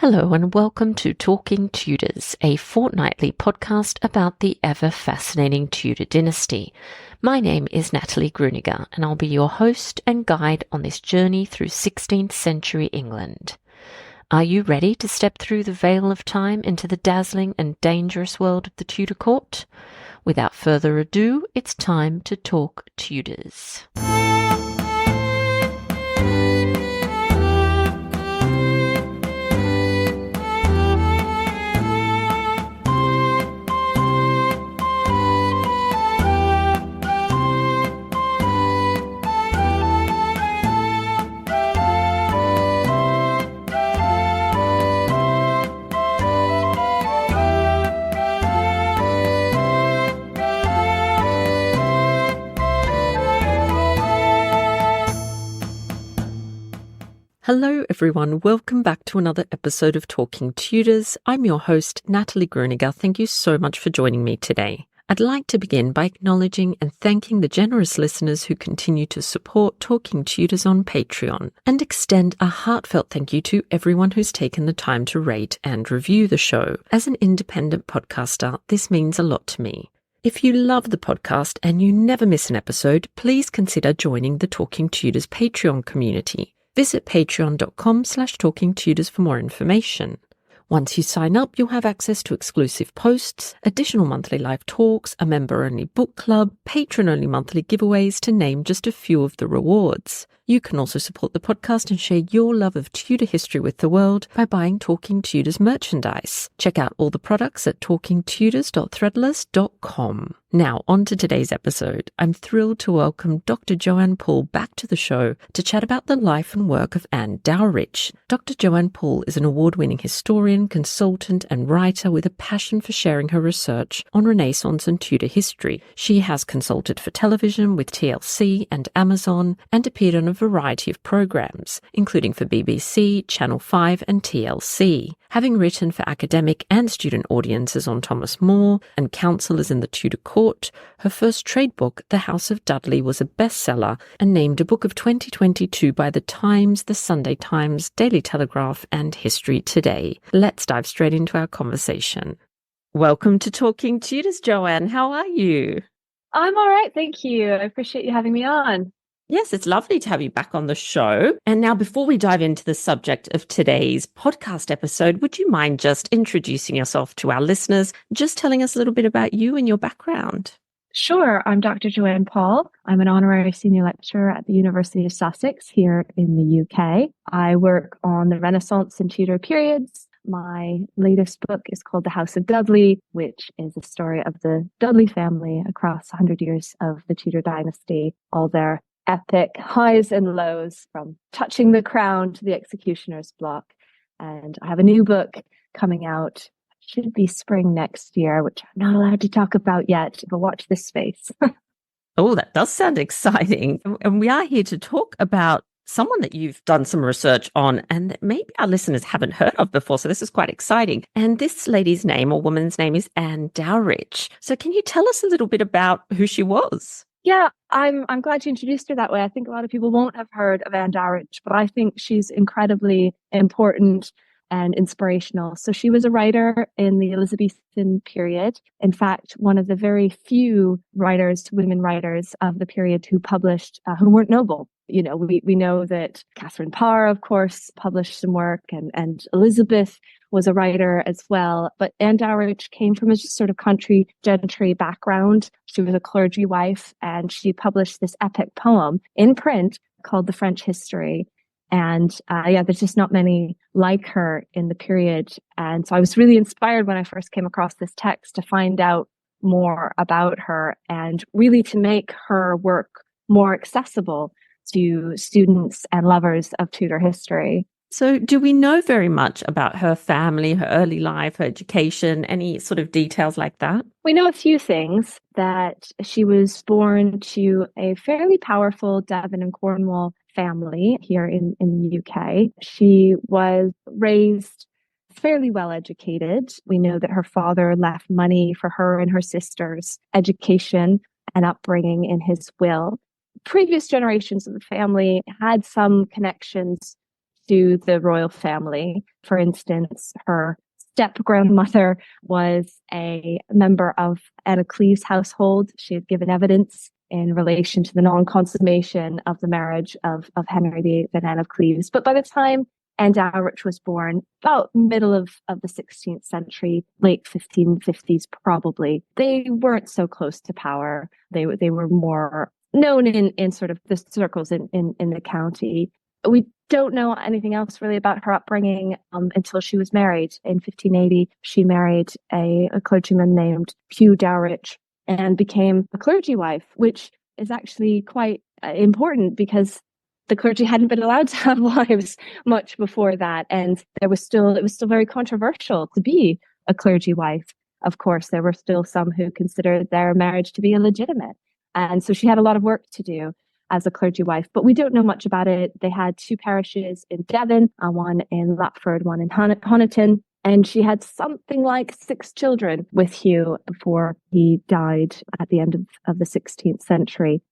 Hello and welcome to Talking Tudors, a fortnightly podcast about the ever-fascinating Tudor dynasty. My name is Natalie Grueninger and I'll be your host and guide on this journey through 16th century England. Are you ready to step through the veil of time into the dazzling and dangerous world of the Tudor court? Without further ado, it's time to talk Tudors. Hello everyone, welcome back to another episode of Talking Tudors. I'm your host, Natalie Grueninger. Thank you so much for joining me today. I'd like to begin by acknowledging and thanking the generous listeners who continue to support Talking Tudors on Patreon, and extend a heartfelt thank you to everyone who's taken the time to rate and review the show. As an independent podcaster, this means a lot to me. If you love the podcast and you never miss an episode, please consider joining the Talking Tudors Patreon community. Visit patreon.com/talkingtudors for more information. Once you sign up, you'll have access to exclusive posts, additional monthly live talks, a member-only book club, patron-only monthly giveaways, to name just a few of the rewards. You can also support the podcast and share your love of Tudor history with the world by buying Talking Tudors merchandise. Check out all the products at talkingtudors.threadless.com. Now, on to today's episode. I'm thrilled to welcome Dr. Joanne Paul back to the show to chat about the life and work of Anne Dowriche. Dr. Joanne Paul is an award-winning historian, consultant, and writer with a passion for sharing her research on Renaissance and Tudor history. She has consulted for television with TLC and Amazon and appeared on a variety of programs, including for BBC, Channel 5, and TLC. Having written for academic and student audiences on Thomas More and Counsellors in the Tudor Court, her first trade book, The House of Dudley, was a bestseller and named a Book of 2022 by The Times, The Sunday Times, Daily Telegraph, and History Today. Let's dive straight into our conversation. Welcome to Talking Tudors, Joanne. How are you? I'm all right, thank you. I appreciate you having me on. Yes, it's lovely to have you back on the show. And now, before we dive into the subject of today's podcast episode, would you mind just introducing yourself to our listeners, just telling us a little bit about you and your background? Sure. I'm Dr. Joanne Paul. I'm an honorary senior lecturer at the University of Sussex here in the UK. I work on the Renaissance and Tudor periods. My latest book is called The House of Dudley, which is a story of the Dudley family across 100 years of the Tudor dynasty, all their epic highs and lows, from touching the crown to the executioner's block. And I have a new book coming out, should be spring next year, which I'm not allowed to talk about yet, but watch this space. Oh, that does sound exciting. And we are here to talk about someone that you've done some research on and that maybe our listeners haven't heard of before. So this is quite exciting. And this lady's name, or woman's name, is Anne Dowriche. So can you tell us a little bit about who she was? Yeah, I'm glad you introduced her that way. I think a lot of people won't have heard of Anne Dowriche, but I think she's incredibly important and inspirational. So she was a writer in the Elizabethan period. In fact, one of the very few women writers of the period who published, who weren't noble. You know, we know that Catherine Parr, of course, published some work, and Elizabeth was a writer as well. But Anne Dowriche came from a sort of country gentry background. She was a clergy wife, and she published this epic poem in print called the French Historie. And there's just not many like her in the period. And so I was really inspired when I first came across this text to find out more about her and really to make her work more accessible to students and lovers of Tudor history. So do we know very much about her family, her early life, her education, any sort of details like that? We know a few things: that she was born to a fairly powerful Devon and Cornwall family here in the UK. She was raised fairly well educated. We know that her father left money for her and her sister's education and upbringing in his will. Previous generations of the family had some connections to the royal family. For instance, her step-grandmother was a member of Anne of Cleves' household. She had given evidence in relation to the non-consummation of the marriage of Henry VIII and Anne of Cleves. But by the time Anne Dowriche was born, about middle of the 16th century, late 1550s probably, they weren't so close to power. They were more known in sort of the circles in the county. We don't know anything else really about her upbringing until she was married. In 1580, she married a clergyman named Hugh Dowriche and became a clergy wife, which is actually quite important because the clergy hadn't been allowed to have wives much before that. And it was still very controversial to be a clergy wife. Of course, there were still some who considered their marriage to be illegitimate. And so she had a lot of work to do as a clergy wife, but we don't know much about it. They had 2 parishes in Devon, one in Lapford, one in Honiton. And she had something like 6 children with Hugh before he died at the end of the 16th century.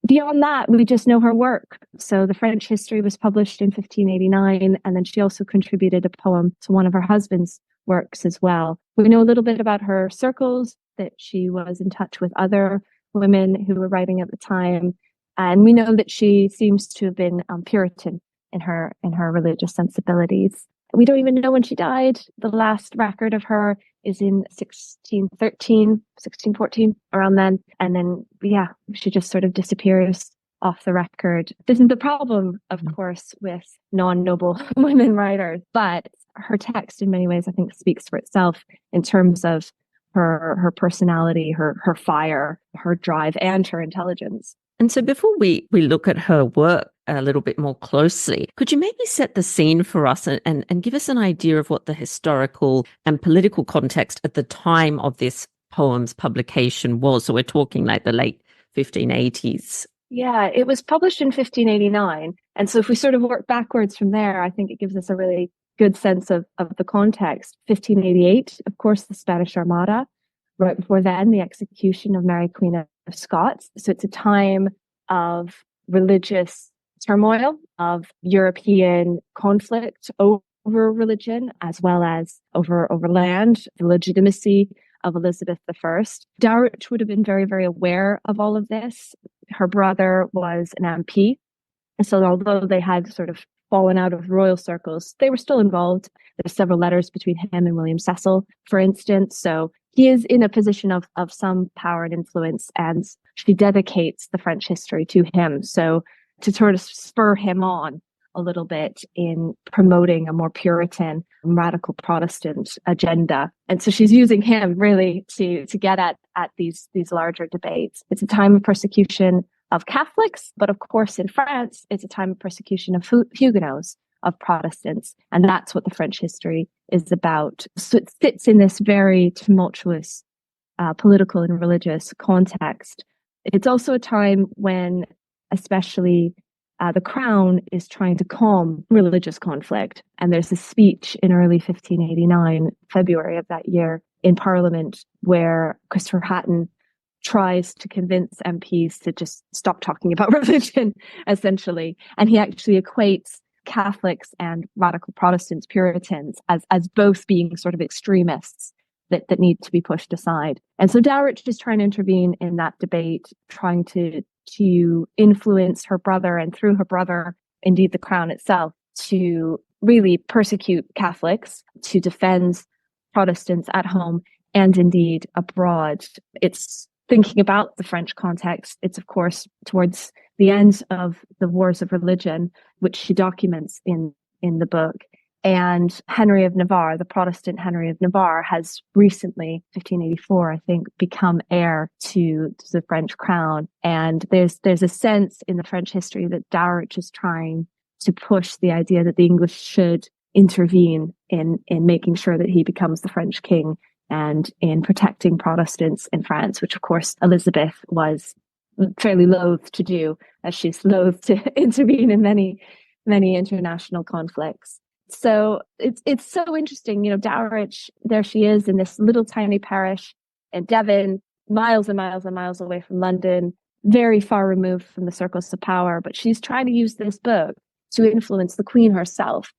Beyond that, we just know her work. So the French History was published in 1589, and then she also contributed a poem to one of her husband's works as well. We know a little bit about her circles, that she was in touch with other women who were writing at the time. And we know that she seems to have been Puritan in her religious sensibilities. We don't even know when she died. The last record of her is in 1613, 1614, around then. And then, yeah, she just sort of disappears off the record. This is the problem, of course, with non-noble women writers. But her text, in many ways, I think speaks for itself in terms of her personality, her fire, her drive, and her intelligence. And so before we look at her work a little bit more closely, could you maybe set the scene for us and give us an idea of what the historical and political context at the time of this poem's publication was? So we're talking like the late 1580s. Yeah, it was published in 1589. And so if we sort of work backwards from there, I think it gives us a really good sense of the context. 1588, of course, the Spanish Armada. Right before then, the execution of Mary Queen of Scots. So it's a time of religious turmoil, of European conflict over religion, as well as over land, the legitimacy of Elizabeth I. Dowriche would have been very, very aware of all of this. Her brother was an MP. So although they had sort of fallen out of royal circles, they were still involved. There's several letters between him and William Cecil, for instance. So he is in a position of some power and influence, and she dedicates the French History to him. So to sort of spur him on a little bit in promoting a more Puritan, radical Protestant agenda. And so she's using him really to get at these larger debates. It's a time of persecution of Catholics, but of course in France, it's a time of persecution of Huguenots, of Protestants. And that's what the French History is about. So it sits in this very tumultuous political and religious context. It's also a time when especially the crown is trying to calm religious conflict. And there's a speech in early 1589, February of that year, in Parliament, where Christopher Hatton tries to convince MPs to just stop talking about religion, essentially. And he actually equates Catholics and radical Protestants, Puritans, as both being sort of extremists that need to be pushed aside. And so Dowriche is trying to intervene in that debate, trying to influence her brother, and through her brother, indeed the crown itself, to really persecute Catholics, to defend Protestants at home and indeed abroad. It's thinking about the French context. It's, of course, towards the end of the Wars of Religion, which she documents in the book. And Henry of Navarre, the Protestant Henry of Navarre, has recently, 1584, I think, become heir to the French crown. And there's a sense in the French history that Dowriche is trying to push the idea that the English should intervene in making sure that he becomes the French king and in protecting Protestants in France, which, of course, Elizabeth was fairly loath to do, as she's loath to intervene in many, many international conflicts. So it's so interesting, Dowriche, there she is in this little tiny parish in Devon, miles and miles and miles away from London, very far removed from the circles of power, but she's trying to use this book to influence the Queen herself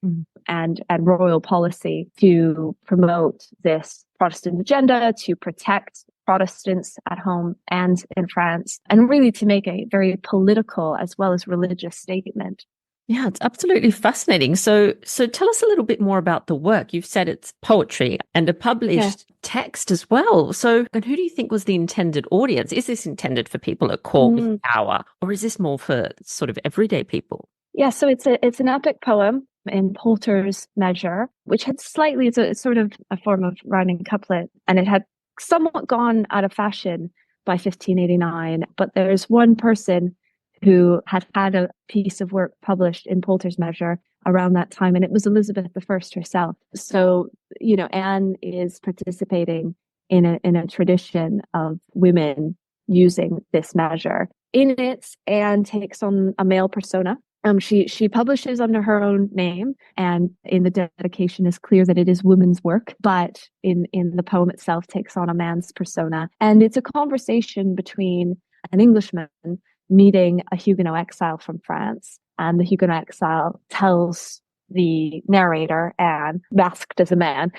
and royal policy to promote this Protestant agenda, to protect Protestants at home and in France, and really to make a very political as well as religious statement. Yeah, it's absolutely fascinating. So tell us a little bit more about the work. You've said it's poetry and a published text as well. So, and who do you think was the intended audience? Is this intended for people at court with power, or is this more for sort of everyday people? Yeah, so it's an epic poem in Poulter's measure, which had slightly, it's sort of a form of rhyming couplet, and it had somewhat gone out of fashion by 1589. But there's one person who had a piece of work published in Poulter's measure around that time, and it was Elizabeth I herself. So, Anne is participating in a tradition of women using this measure. In it, Anne takes on a male persona. She publishes under her own name, and in the dedication is clear that it is women's work, but in the poem itself takes on a man's persona. And it's a conversation between an Englishman meeting a Huguenot exile from France. And the Huguenot exile tells the narrator, Anne, masked as a man,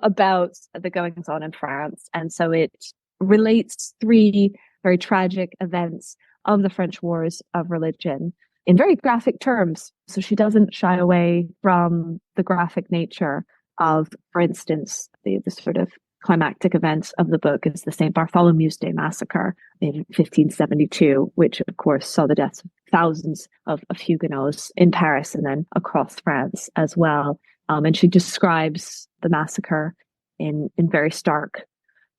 about the goings on in France. And so it relates three very tragic events of the French Wars of Religion in very graphic terms. So she doesn't shy away from the graphic nature of, for instance, the sort of climactic event of the book is the St. Bartholomew's Day massacre in 1572, which of course saw the deaths of thousands of Huguenots in Paris and then across France as well. And she describes the massacre in very stark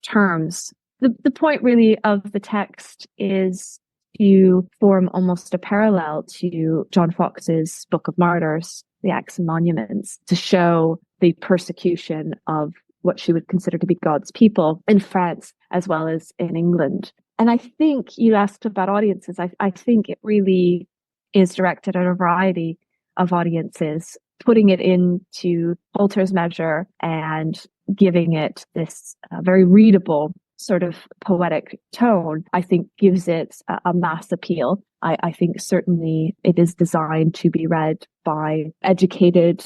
terms. The point really of the text is to form almost a parallel to John Fox's Book of Martyrs, the Acts and Monuments, to show the persecution of what she would consider to be God's people in France as well as in England. And I think you asked about audiences. I think it really is directed at a variety of audiences, putting it into Poulter's measure and giving it this very readable sort of poetic tone, I think gives it a mass appeal. I think certainly it is designed to be read by educated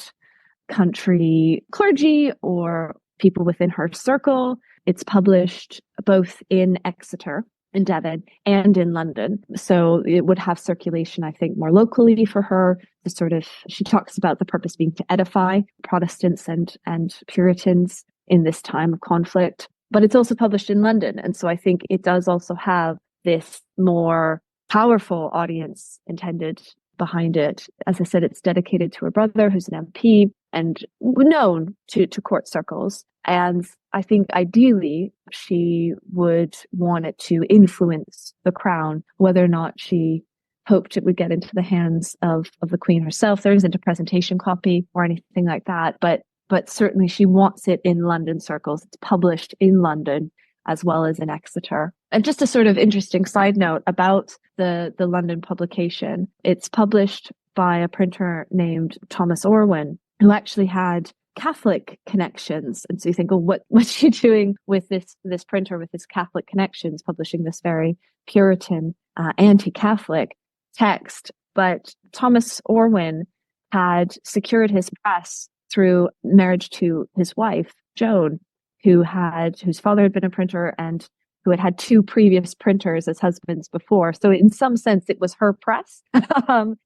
country clergy or people within her circle. It's published both in Exeter, in Devon, and in London. So it would have circulation, I think, more locally for her. She talks about the purpose being to edify Protestants and Puritans in this time of conflict. But it's also published in London. And so I think it does also have this more powerful audience intended behind it. As I said, it's dedicated to her brother, who's an MP and known to court circles. And I think ideally she would want it to influence the crown, whether or not she hoped it would get into the hands of the Queen herself. There isn't a presentation copy or anything like that, but certainly she wants it in London circles. It's published in London as well as in Exeter. And just a sort of interesting side note about the London publication, it's published by a printer named Thomas Orwin, who actually had Catholic connections. And so you think, oh, what's she doing with this printer with his Catholic connections, publishing this very Puritan, anti-Catholic text? But Thomas Orwin had secured his press through marriage to his wife, Joan, whose father had been a printer and who had two previous printers as husbands before. So in some sense, it was her press.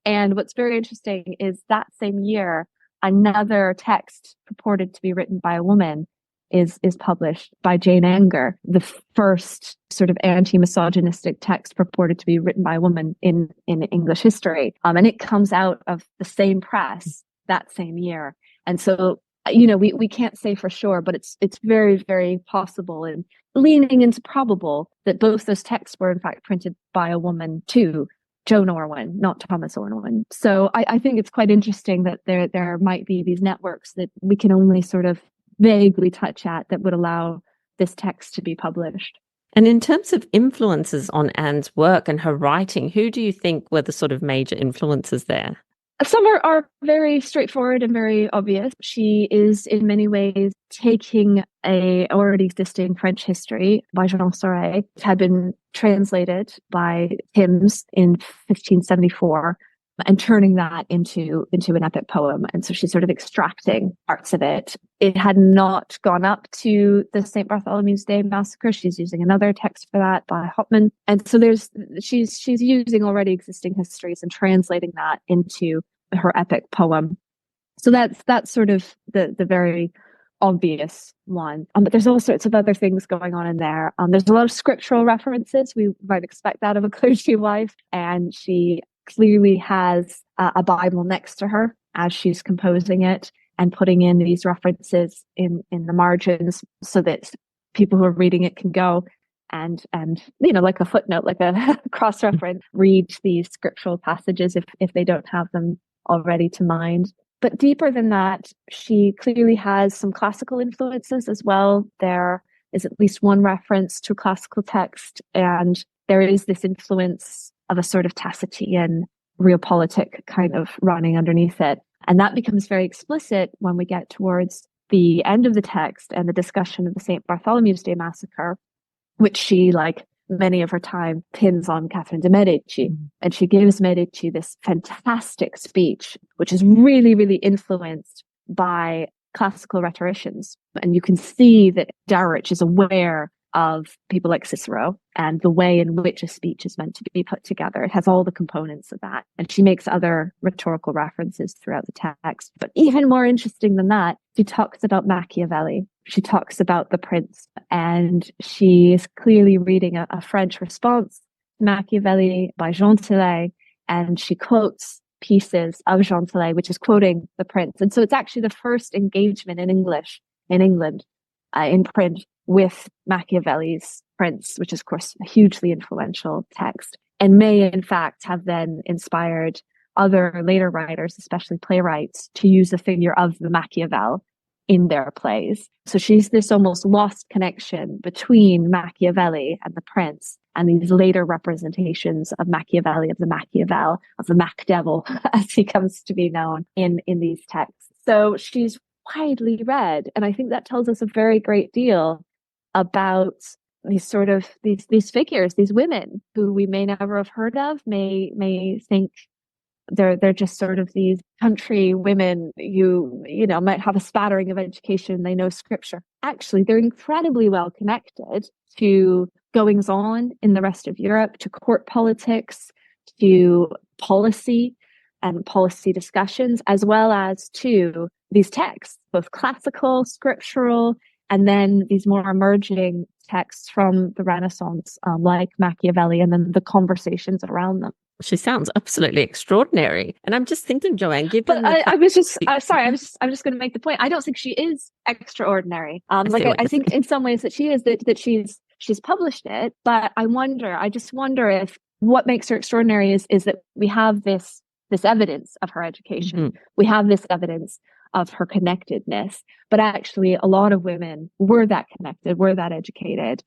And what's very interesting is that same year, another text purported to be written by a woman is published by Jane Anger, the first sort of anti-misogynistic text purported to be written by a woman in English history. And it comes out of the same press that same year. And so, we can't say for sure, but it's very, very possible and leaning into probable that both those texts were in fact printed by a woman too, Joan Orwin, not Thomas Orwin. So I think it's quite interesting that there might be these networks that we can only sort of vaguely touch at that would allow this text to be published. And in terms of influences on Anne's work and her writing, who do you think were the sort of major influences there? Some are very straightforward and very obvious. She is in many ways taking a already existing French history by Jean Sorel. It had been translated by Timms in 1574 and turning that into an epic poem. And so she's sort of extracting parts of it. It had not gone up to the St. Bartholomew's Day massacre. She's using another text for that by Hopman. And so she's using already existing histories and translating that into her epic poem. So that's sort of the very obvious one. But there's all sorts of other things going on in there. There's a lot of scriptural references. We might expect that of a clergy wife. And she clearly has a Bible next to her as she's composing it and putting in these references in the margins so that people who are reading it can go and like a footnote, like a cross-reference, read these scriptural passages if they don't have them already to mind. But deeper than that, she clearly has some classical influences as well. There is at least one reference to a classical text, and there is this influence of a sort of Tacitian realpolitik kind of running underneath it. And that becomes very explicit when we get towards the end of the text and the discussion of the St. Bartholomew's Day massacre, which she, like many of her time, pins on Catherine de' Medici. And she gives Medici this fantastic speech, which is really, really influenced by classical rhetoricians. And you can see that Dowriche is aware of people like Cicero and the way in which a speech is meant to be put together. It has all the components of that. And she makes other rhetorical references throughout the text. But even more interesting than that, she talks about Machiavelli. She talks about the prince, and she is clearly reading a French response to Machiavelli by Jean Tillet, and she quotes pieces of Jean Tillet, which is quoting the prince. And so it's actually the first engagement in English in England in print with Machiavelli's Prince, which is, of course, a hugely influential text, and may, in fact, have then inspired other later writers, especially playwrights, to use the figure of the Machiavel in their plays. So she's this almost lost connection between Machiavelli and the Prince and these later representations of Machiavelli, of the Machiavel, of the Mac Devil, as he comes to be known in these texts. So she's widely read, and I think that tells us a very great deal about these sort of these figures, these women who we may never have heard of, may think they're just sort of these country women you know might have a spattering of education, they know scripture. Actually, they're incredibly well connected to goings on in the rest of Europe, to court politics, to policy and policy discussions, as well as to these texts, both classical, scriptural, and then these more emerging texts from the Renaissance, like Machiavelli, and then the conversations around them. She sounds absolutely extraordinary. And I'm just thinking, Joanne, given I'm just going to make the point. I don't think she is extraordinary. I think in some ways that she is, that she's published it, but I just wonder if what makes her extraordinary is that we have this evidence of her education. Mm-hmm. We have this evidence of her connectedness, but actually a lot of women were that connected, were that educated,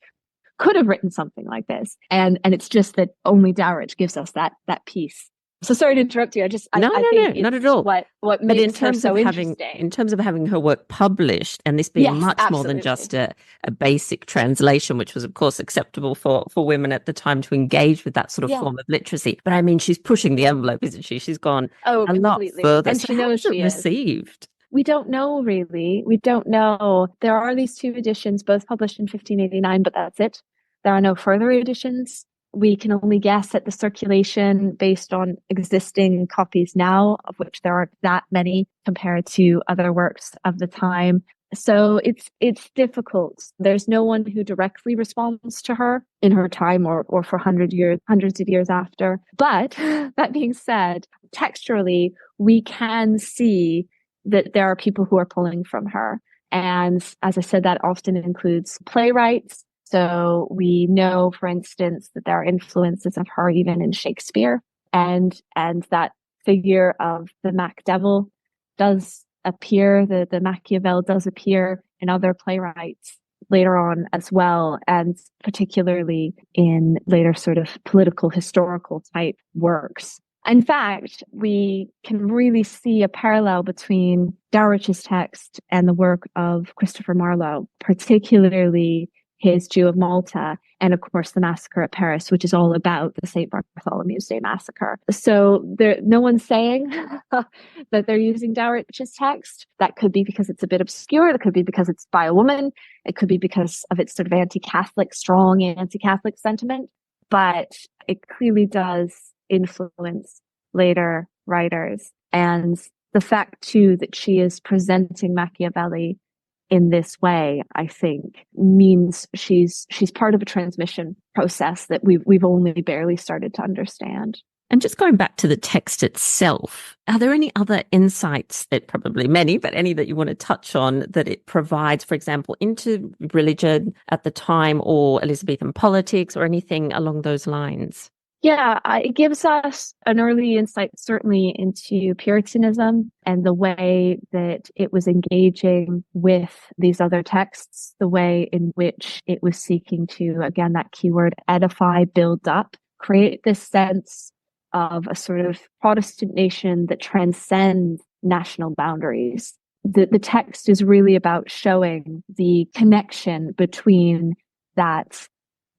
could have written something like this. And it's just that only Dowriche gives us that piece. So sorry to interrupt you. I think not at all. What makes her so interesting. In terms of having her work published, and this being much more than just a basic translation, which was, of course, acceptable for women at the time to engage with that sort of form of literacy. But I mean, she's pushing the envelope, isn't she? She's gone a completely. lot further. And she knows she is received. We don't know, really. We don't know. There are these two editions, both published in 1589, but that's it. There are no further editions. We can only guess at the circulation based on existing copies now, of which there aren't that many compared to other works of the time. So it's difficult. There's no one who directly responds to her in her time or for hundreds of years after. But that being said, textually, we can see that there are people who are pulling from her. And as I said, that often includes playwrights. So we know, for instance, that there are influences of her even in Shakespeare, and that figure of the Mac Devil does appear, the Machiavel does appear in other playwrights later on as well, and particularly in later sort of political historical type works. In fact, we can really see a parallel between Dowriche's text and the work of Christopher Marlowe, particularly his Jew of Malta, and of course the massacre at Paris, which is all about the St. Bartholomew's Day massacre. So no one's saying that they're using Dowriche's text. That could be because it's a bit obscure. That could be because it's by a woman. It could be because of its sort of anti-Catholic, strong anti-Catholic sentiment. But it clearly does influence later writers. And the fact, too, that she is presenting Machiavelli in this way, I think, means she's part of a transmission process that we've only barely started to understand. And just going back to the text itself, are there any other insights, that probably many, but any that you want to touch on that it provides, for example, into religion at the time or Elizabethan politics or anything along those lines? Yeah, it gives us an early insight, certainly, into Puritanism and the way that it was engaging with these other texts, the way in which it was seeking to, again, that keyword, edify, build up, create this sense of a sort of Protestant nation that transcends national boundaries. The text is really about showing the connection between that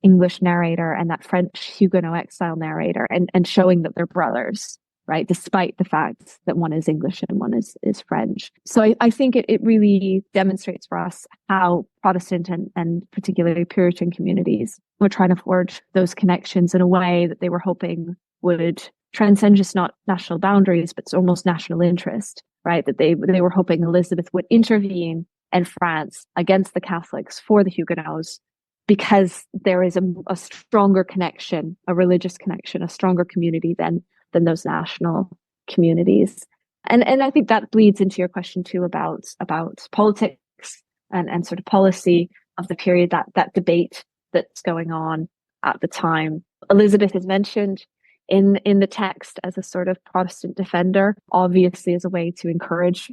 English narrator and that French Huguenot exile narrator, and showing that they're brothers, right? Despite the fact that one is English and one is French. So I think it really demonstrates for us how Protestant and particularly Puritan communities were trying to forge those connections in a way that they were hoping would transcend just not national boundaries, but almost national interest, right? That they were hoping Elizabeth would intervene in France against the Catholics for the Huguenots, because there is a stronger connection, a religious connection, a stronger community than those national communities. And I think that bleeds into your question too about politics and sort of policy of the period, that debate that's going on at the time. Elizabeth is mentioned in the text as a sort of Protestant defender, obviously as a way to encourage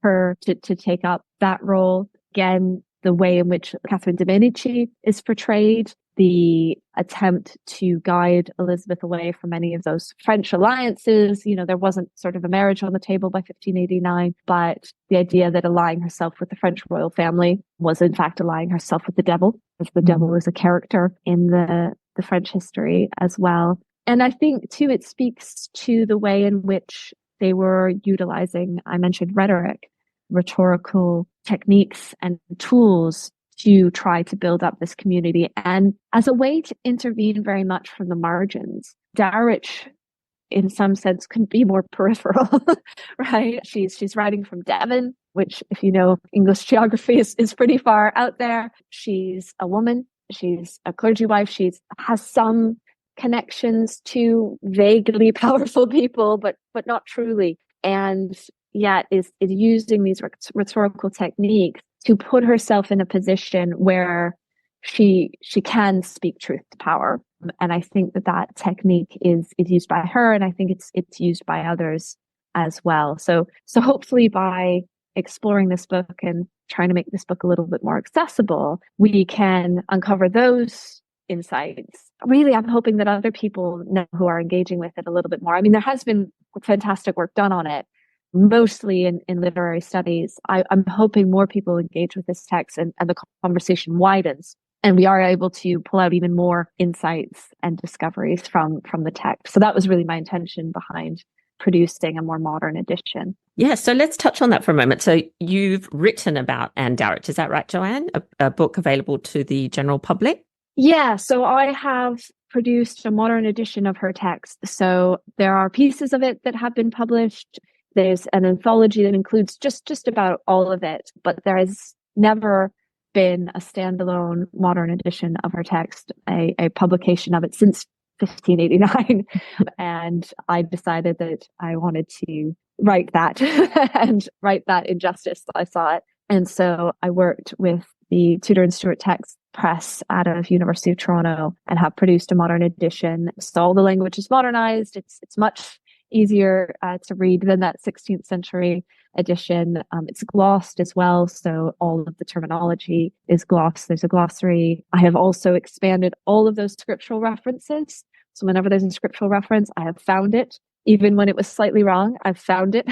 her to take up that role. Again, the way in which Catherine de' Medici is portrayed, the attempt to guide Elizabeth away from any of those French alliances. You know, there wasn't sort of a marriage on the table by 1589, but the idea that allying herself with the French royal family was in fact allying herself with the devil, as the devil is a character in the French history as well. And I think too, it speaks to the way in which they were utilizing, I mentioned rhetoric, rhetorical techniques and tools to try to build up this community, and as a way to intervene very much from the margins. Dowriche, in some sense, couldn't be more peripheral, right? She's writing from Devon, which, if you know English geography, is pretty far out there. She's a woman. She's a clergy wife. She has some connections to vaguely powerful people, but not truly. And yet is using these rhetorical techniques to put herself in a position where she can speak truth to power. And I think that technique is used by her, and I think it's used by others as well. So hopefully by exploring this book and trying to make this book a little bit more accessible, we can uncover those insights. Really, I'm hoping that other people know who are engaging with it a little bit more. I mean, there has been fantastic work done on it, mostly in literary studies. I'm hoping more people engage with this text and the conversation widens, and we are able to pull out even more insights and discoveries from the text. So that was really my intention behind producing a more modern edition. Yeah, so let's touch on that for a moment. So you've written about Anne Dowriche, is that right, Joanne? A book available to the general public? Yeah, so I have produced a modern edition of her text. So there are pieces of it that have been published. There's an anthology that includes just about all of it, but there has never been a standalone modern edition of her text, a publication of it since 1589. And I decided that I wanted to write that and write that in justice. I saw it. And so I worked with the Tudor and Stuart Text Press out of University of Toronto and have produced a modern edition. So all the language is modernized. It's much easier to read than that 16th century edition. It's glossed as well, so all of the terminology is glossed. There's a glossary. I have also expanded all of those scriptural references. So whenever there's a scriptural reference, I have found it. Even when it was slightly wrong, I've found it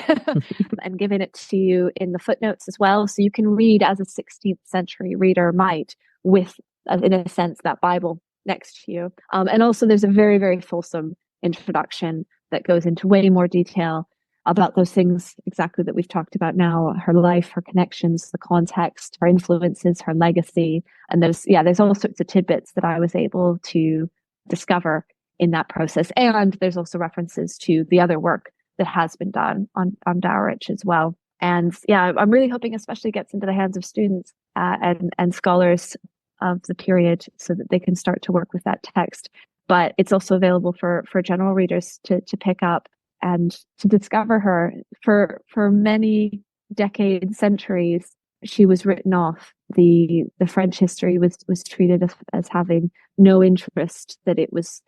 and given it to you in the footnotes as well. So you can read as a 16th century reader might, with in a sense, that Bible next to you. And also there's a very, very fulsome introduction that goes into way more detail about those things exactly that we've talked about now, her life, her connections, the context, her influences, her legacy. And there's all sorts of tidbits that I was able to discover in that process. And there's also references to the other work that has been done on Dowriche as well. And yeah, I'm really hoping especially gets into the hands of students and scholars of the period so that they can start to work with that text. But it's also available for general readers to pick up and to discover her. For many decades, centuries, she was written off. The French history was treated as having no interest, that it was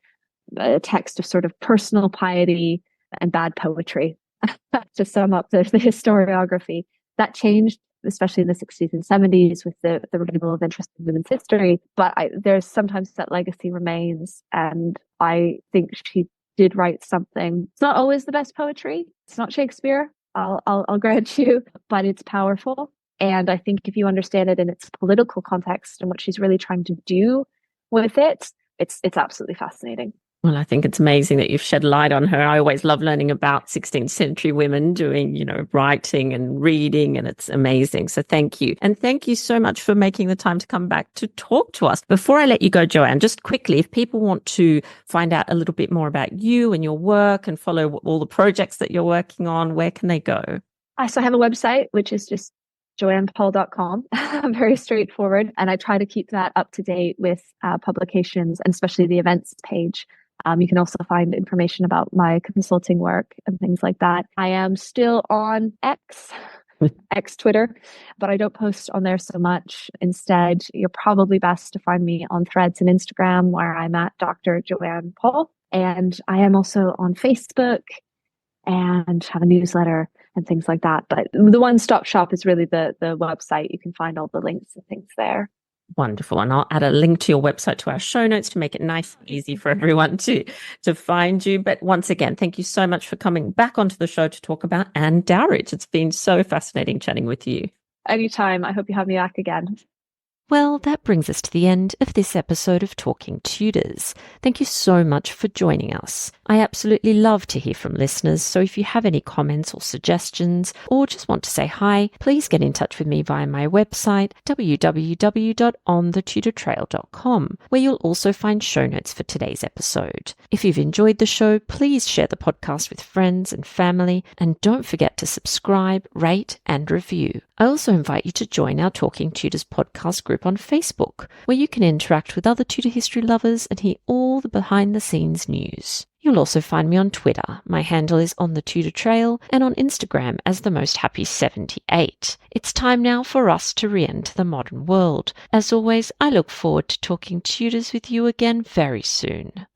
a text of sort of personal piety and bad poetry, to sum up the historiography. That changed, especially in the 60s and 70s, with the revival of interest in women's history. But there's sometimes that legacy remains, and I think she did write something. It's not always the best poetry. It's not Shakespeare, I'll grant you, but it's powerful. And I think if you understand it in its political context and what she's really trying to do with it, it's absolutely fascinating. Well, I think it's amazing that you've shed light on her. I always love learning about 16th century women doing, writing and reading, and it's amazing. So thank you. And thank you so much for making the time to come back to talk to us. Before I let you go, Joanne, just quickly, if people want to find out a little bit more about you and your work and follow all the projects that you're working on, where can they go? So I have a website, which is just joannepaul.com. Very straightforward. And I try to keep that up to date with publications, and especially the events page. You can also find information about my consulting work and things like that. I am still on X Twitter, but I don't post on there so much. Instead, you're probably best to find me on Threads and Instagram, where I'm at Dr. Joanne Paul. And I am also on Facebook and have a newsletter and things like that. But the one-stop shop is really the website. You can find all the links and things there. Wonderful. And I'll add a link to your website to our show notes to make it nice and easy for everyone to find you. But once again, thank you so much for coming back onto the show to talk about Anne Dowriche. It's been so fascinating chatting with you. Anytime. I hope you have me back again. Well, that brings us to the end of this episode of Talking Tudors. Thank you so much for joining us. I absolutely love to hear from listeners, so if you have any comments or suggestions, or just want to say hi, please get in touch with me via my website, www.onthetudortrail.com, where you'll also find show notes for today's episode. If you've enjoyed the show, please share the podcast with friends and family, and don't forget to subscribe, rate, and review. I also invite you to join our Talking Tudors podcast group on Facebook, where you can interact with other Tudor history lovers and hear all the behind-the-scenes news. You'll also find me on Twitter. My handle is On The Tudor Trail, and on Instagram as The Most Happy 78. It's time now for us to re-enter the modern world. As always, I look forward to talking Tudors with you again very soon.